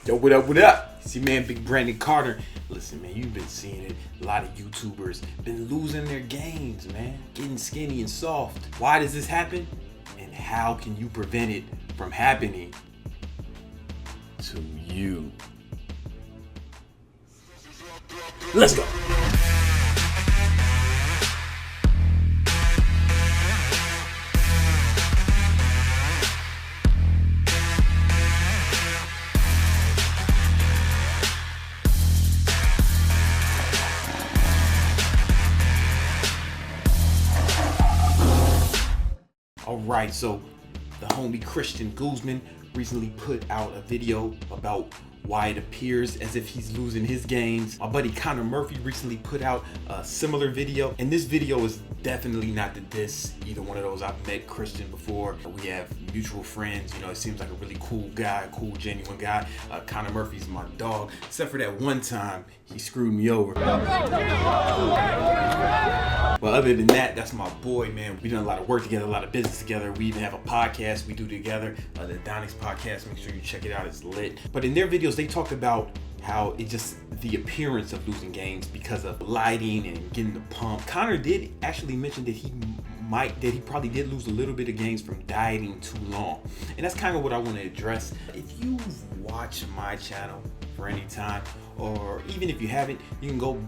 Yo, what up, what up? It's your man, Big Brandon Carter. Listen, man, you've been seeing it. A lot of YouTubers been losing their gains, man. Getting skinny and soft. Why does this happen? And how can you prevent it from happening to you? Let's go. Alright, so the homie Christian Guzman recently put out a video about why it appears as if he's losing his gains. My buddy Connor Murphy recently put out a similar video, and this video is definitely not to diss either one of those. I've met Christian before. We have mutual friends. You know, it seems like a really cool guy, cool, genuine guy. Connor Murphy's my dog, except for that one time he screwed me over. But other than that, that's my boy, man. We done a lot of work together, a lot of business together. We even have a podcast we do together, the Donix podcast. Make sure you check it out, it's lit. But in their videos, they talked about how it just the appearance of losing gains because of lighting and getting the pump. Connor did actually mention that he probably did lose a little bit of gains from dieting too long. And that's kind of what I want to address. If you've watched my channel for any time, or even if you haven't, you can go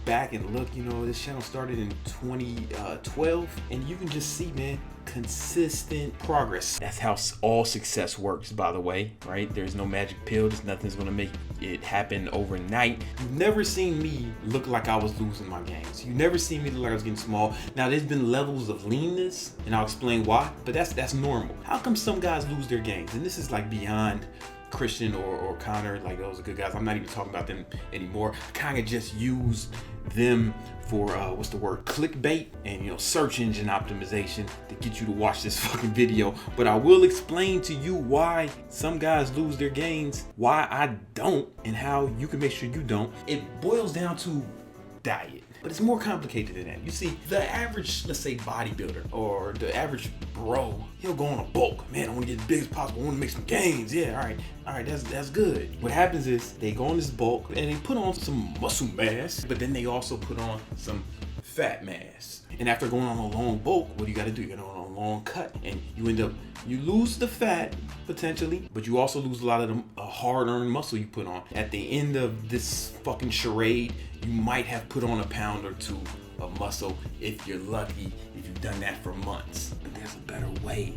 back and look. You know, this channel started in 2012, and you can just see, man, consistent progress. That's how all success works, by the way, right? There's no magic pill. There's nothing's gonna make it happen overnight. You've never seen me look like I was losing my gains. You never seen me look like I was getting small. Now, there's been levels of leanness, and I'll explain why, but that's normal. How come some guys lose their gains? And this is like beyond Christian or Connor, like those are good guys. I'm not even talking about them anymore. I kind of just use them for clickbait and, you know, search engine optimization to get you to watch this fucking video. But I will explain to you why some guys lose their gains, why I don't, and how you can make sure you don't. It boils down to diet. But it's more complicated than that. You see, the average, let's say, bodybuilder or the average bro, he'll go on a bulk. Man, I want to get as big as possible. I want to make some gains. Yeah, all right, that's good. What happens is they go on this bulk and they put on some muscle mass, but then they also put on some fat mass. And after going on a long bulk, what do you got to do? You got to go on a long cut, and you lose the fat potentially, but you also lose a lot of the hard-earned muscle you put on. At the end of this fucking charade, you might have put on a pound or two of muscle if you're lucky, if you've done that for months. But there's a better way,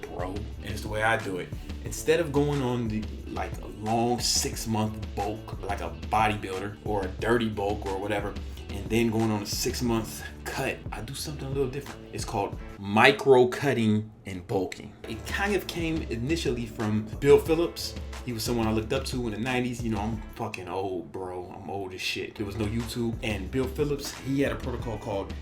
bro, and it's the way I do it. Instead of going on a long 6-month bulk like a bodybuilder or a dirty bulk or whatever, and then going on a 6-month cut, I do something a little different. It's called micro cutting and bulking. It kind of came initially from Bill Phillips. He was someone I looked up to in the 90s. You know, I'm fucking old, bro. I'm old as shit. There was no YouTube. And Bill Phillips, he had a protocol called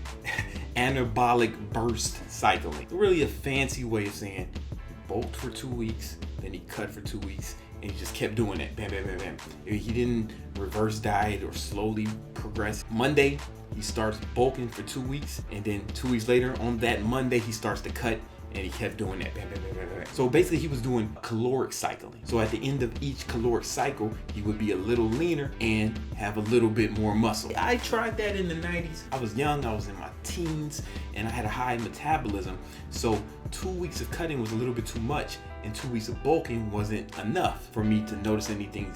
anabolic burst cycling. Really a fancy way of saying he bulked for 2 weeks, then he cut for 2 weeks, and he just kept doing it. Bam, bam, bam, bam. He didn't reverse diet or slowly progress. Monday, he starts bulking for 2 weeks, and then 2 weeks later, on that Monday, he starts to cut, and he kept doing that. Bam, bam, bam, bam, bam. So basically, he was doing caloric cycling. So at the end of each caloric cycle, he would be a little leaner and have a little bit more muscle. I tried that in the 90s. I was young, I was in my teens, and I had a high metabolism. So 2 weeks of cutting was a little bit too much, and 2 weeks of bulking wasn't enough for me to notice anything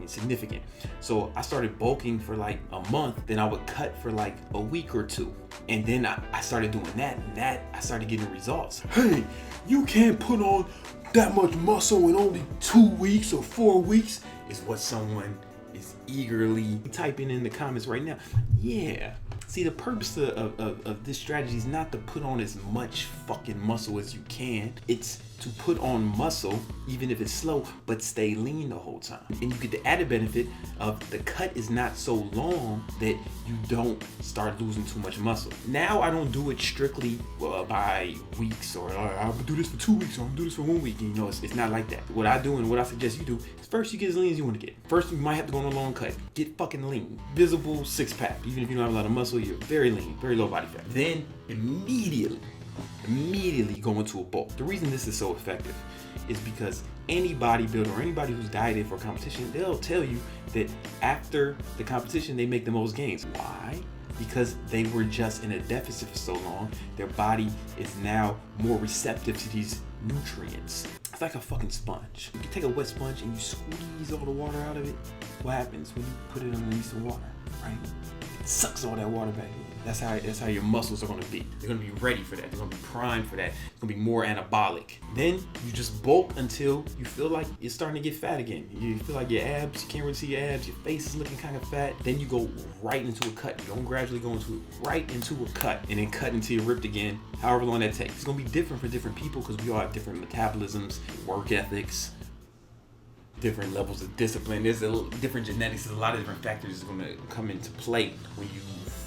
significant. So I started bulking for like a month, then I would cut for like a week or two. And then I started doing that, and I started getting results. Hey, you can't put on that much muscle in only 2 weeks or 4 weeks, is what someone is eagerly typing in the comments right now. Yeah. See, the purpose of this strategy is not to put on as much fucking muscle as you can. It's to put on muscle, even if it's slow, but stay lean the whole time. And you get the added benefit of the cut is not so long that you don't start losing too much muscle. Now I don't do it strictly by weeks, or I'll do this for 2 weeks, or I'll do this for 1 week. And, you know, it's not like that. What I do and what I suggest you do is first you get as lean as you want to get. First, you might have to go on a long cut. Get fucking lean. Visible 6-pack. Even if you don't have a lot of muscle, you're very lean, very low body fat. Then immediately Immediately go into a bulk. The reason this is so effective is because any bodybuilder or anybody who's dieted for competition, they'll tell you that after the competition, they make the most gains. Why? Because they were just in a deficit for so long. Their body is now more receptive to these nutrients. It's like a fucking sponge. You take a wet sponge and you squeeze all the water out of it. What happens when you put it underneath the water, right? It sucks all that water back in. That's how your muscles are gonna be. They're gonna be ready for that. They're gonna be primed for that. It's gonna be more anabolic. Then you just bulk until you feel like you're starting to get fat again. You feel like your abs, you can't really see your abs, your face is looking kind of fat. Then you go right into a cut. You don't gradually go right into a cut and then cut until you're ripped again, however long that takes. It's gonna be different for different people because we all have different metabolisms, work ethics, different levels of discipline. There's different genetics. There's a lot of different factors that are gonna come into play when you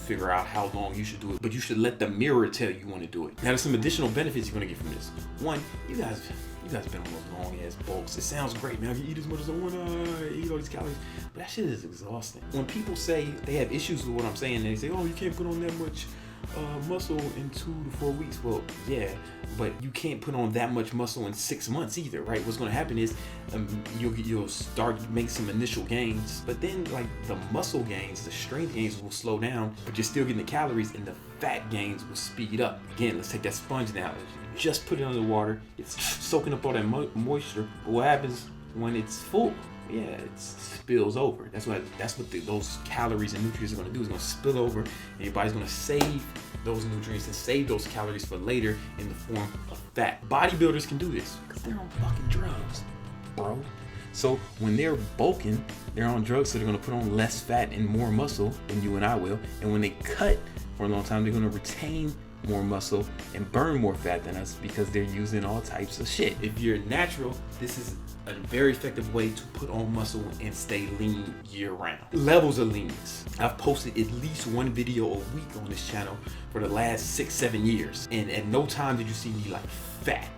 figure out how long you should do it, but you should let the mirror tell you want to do it. Now, there's some additional benefits you're going to get from this. One, you guys been on those long ass bulks. It sounds great, man. I can eat as much as I want to, eat all these calories, but that shit is exhausting. When people say they have issues with what I'm saying, they say, oh, you can't put on that much muscle in 2 to 4 weeks. Well, yeah, but you can't put on that much muscle in 6 months either, right? What's going to happen is you'll start to make some initial gains, but then like the muscle gains, the strength gains will slow down, but you're still getting the calories, and the fat gains will speed up. Again, let's take that sponge analogy. Just put it under the water, it's soaking up all that moisture, but what happens when it's full? Yeah, it spills over. That's what those calories and nutrients are going to do. It's going to spill over, and your body's going to save those nutrients and save those calories for later in the form of fat. Bodybuilders can do this because they're on fucking drugs, bro. So when they're bulking, they're on drugs, so they're going to put on less fat and more muscle than you and I will. And when they cut for a long time, they're going to retain more muscle and burn more fat than us because they're using all types of shit. If you're natural, this is a very effective way to put on muscle and stay lean year round. Levels of leanness. I've posted at least one video a week on this channel for the last 6-7 years, and at no time did you see me like fat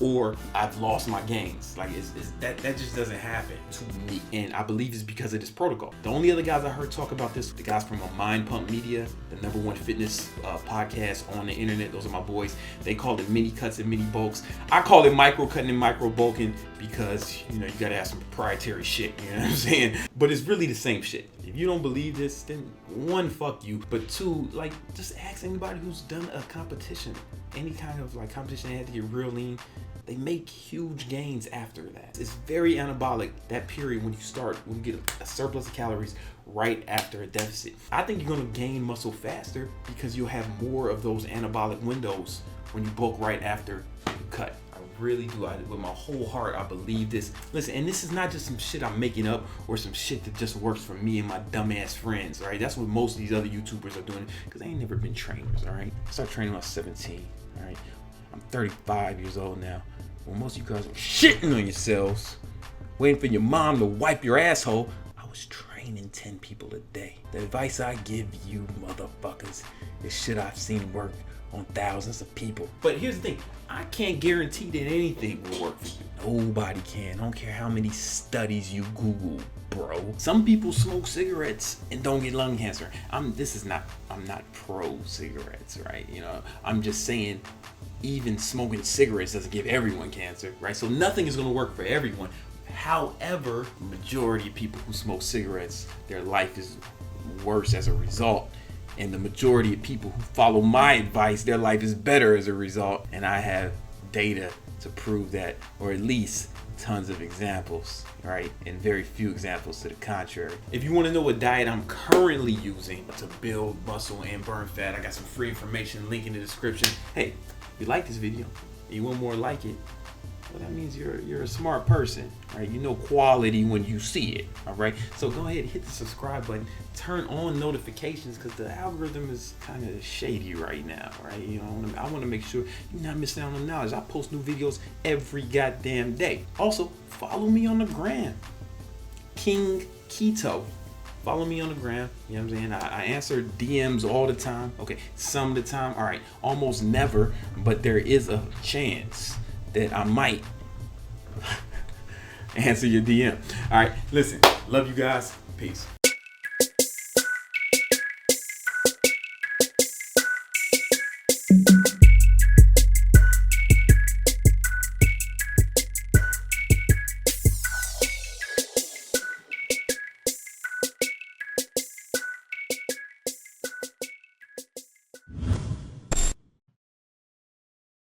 or I've lost my gains. Like that just doesn't happen to me, and I believe it's because of this protocol. The only other guys I heard talk about this, the guys from Mind Pump Media, the #1 fitness podcast on the internet. Those are my boys. They call it mini cuts and mini bulks. I call it micro cutting and micro bulking because you gotta have some proprietary shit. You know what I'm saying? But it's really the same shit. If you don't believe this, then one, fuck you. But two, like, just ask anybody who's done a competition, any kind of like competition they had to get real lean. They make huge gains after that. It's very anabolic, that period when you get a surplus of calories right after a deficit. I think you're gonna gain muscle faster because you'll have more of those anabolic windows when you bulk right after you cut. I really do. With my whole heart, I believe this. Listen, and this is not just some shit I'm making up or some shit that just works for me and my dumbass friends, all right? That's what most of these other YouTubers are doing because they ain't never been trainers, all right? I started training when I was 17, all right? I'm 35 years old now. Well, most of you guys are shitting on yourselves, waiting for your mom to wipe your asshole. I was training 10 people a day. The advice I give you motherfuckers is shit I've seen work on thousands of people. But here's the thing, I can't guarantee that anything will work for you. Nobody can. I don't care how many studies you Google, bro. Some people smoke cigarettes and don't get lung cancer. I'm not pro cigarettes, right? I'm just saying even smoking cigarettes doesn't give everyone cancer, right? So nothing is going to work for everyone. However, the majority of people who smoke cigarettes, their life is worse as a result. And the majority of people who follow my advice, their life is better as a result. And I have data to prove that, or at least tons of examples, right? And very few examples to the contrary. If you want to know what diet I'm currently using to build muscle and burn fat, I got some free information, link in the description. Hey, if you like this video and you want more like it, well, that means you're a smart person, right? You know quality when you see it, all right? So go ahead, hit the subscribe button, turn on notifications because the algorithm is kind of shady right now, right? I want to make sure you're not missing out on knowledge. I post new videos every goddamn day. Also, follow me on the gram, King Keto. Follow me on the gram, you know what I'm saying? I answer DMs all the time, okay, some of the time, all right, almost never, but there is a chance that I might answer your DM. All right, listen, love you guys, peace.